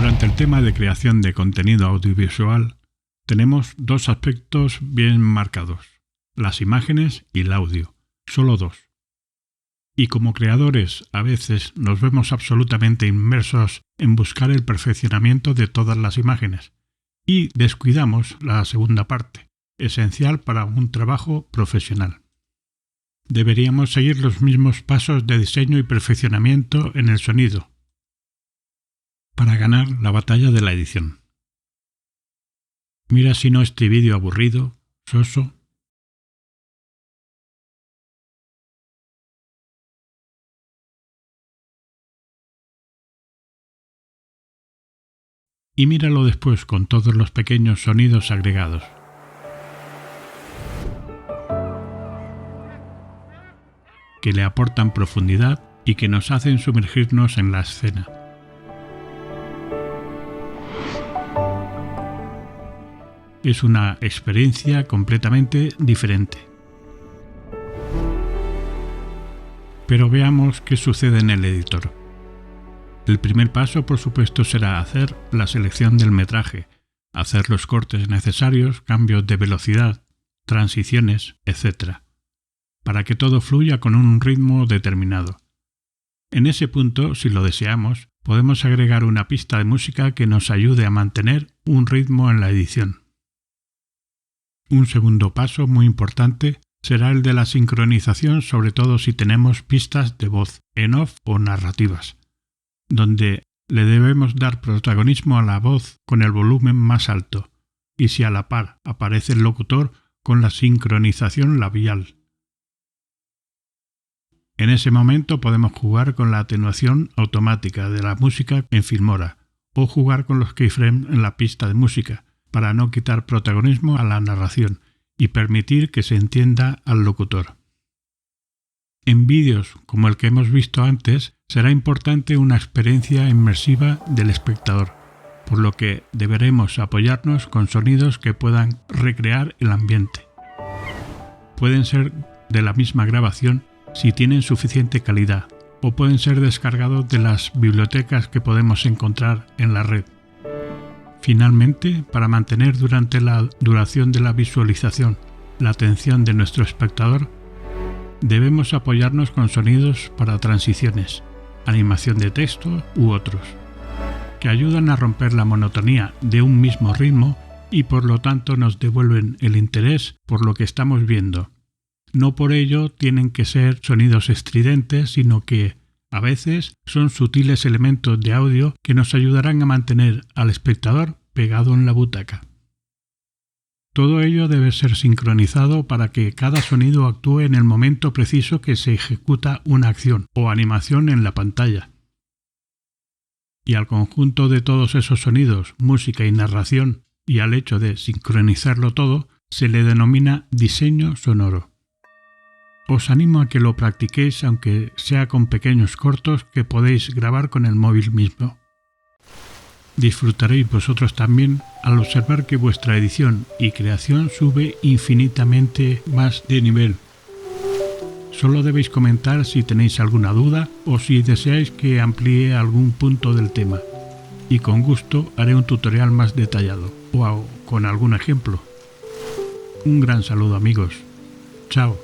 Durante el tema de creación de contenido audiovisual, tenemos dos aspectos bien marcados: las imágenes y el audio. Solo dos. Y como creadores, a veces nos vemos absolutamente inmersos en buscar el perfeccionamiento de todas las imágenes y descuidamos la segunda parte, esencial para un trabajo profesional. Deberíamos seguir los mismos pasos de diseño y perfeccionamiento en el sonido para ganar la batalla de la edición. Mira si no este vídeo aburrido, soso. Y míralo después con todos los pequeños sonidos agregados. Que le aportan profundidad y que nos hacen sumergirnos en la escena. Es una experiencia completamente diferente. Pero veamos qué sucede en el editor. El primer paso, por supuesto, será hacer la selección del metraje, hacer los cortes necesarios, cambios de velocidad, transiciones, etc., para que todo fluya con un ritmo determinado. En ese punto, si lo deseamos, podemos agregar una pista de música que nos ayude a mantener un ritmo en la edición. Un segundo paso muy importante será el de la sincronización, sobre todo si tenemos pistas de voz, en off o narrativas, donde le debemos dar protagonismo a la voz con el volumen más alto, y si a la par aparece el locutor, con la sincronización labial. En ese momento podemos jugar con la atenuación automática de la música en Filmora, o jugar con los keyframes en la pista de música, para no quitar protagonismo a la narración y permitir que se entienda al locutor. En vídeos como el que hemos visto antes, será importante una experiencia inmersiva del espectador, por lo que deberemos apoyarnos con sonidos que puedan recrear el ambiente. Pueden ser de la misma grabación si tienen suficiente calidad, o pueden ser descargados de las bibliotecas que podemos encontrar en la red. Finalmente, para mantener durante la duración de la visualización la atención de nuestro espectador, debemos apoyarnos con sonidos para transiciones, animación de texto u otros, que ayudan a romper la monotonía de un mismo ritmo y por lo tanto nos devuelven el interés por lo que estamos viendo. No por ello tienen que ser sonidos estridentes, sino que a veces son sutiles elementos de audio que nos ayudarán a mantener al espectador pegado en la butaca. Todo ello debe ser sincronizado para que cada sonido actúe en el momento preciso que se ejecuta una acción o animación en la pantalla. Y al conjunto de todos esos sonidos, música y narración, y al hecho de sincronizarlo todo, se le denomina diseño sonoro. Os animo a que lo practiquéis, aunque sea con pequeños cortos que podéis grabar con el móvil mismo. Disfrutaréis vosotros también al observar que vuestra edición y creación sube infinitamente más de nivel. Solo debéis comentar si tenéis alguna duda o si deseáis que amplíe algún punto del tema, y con gusto haré un tutorial más detallado o con algún ejemplo. Un gran saludo, amigos. Chao.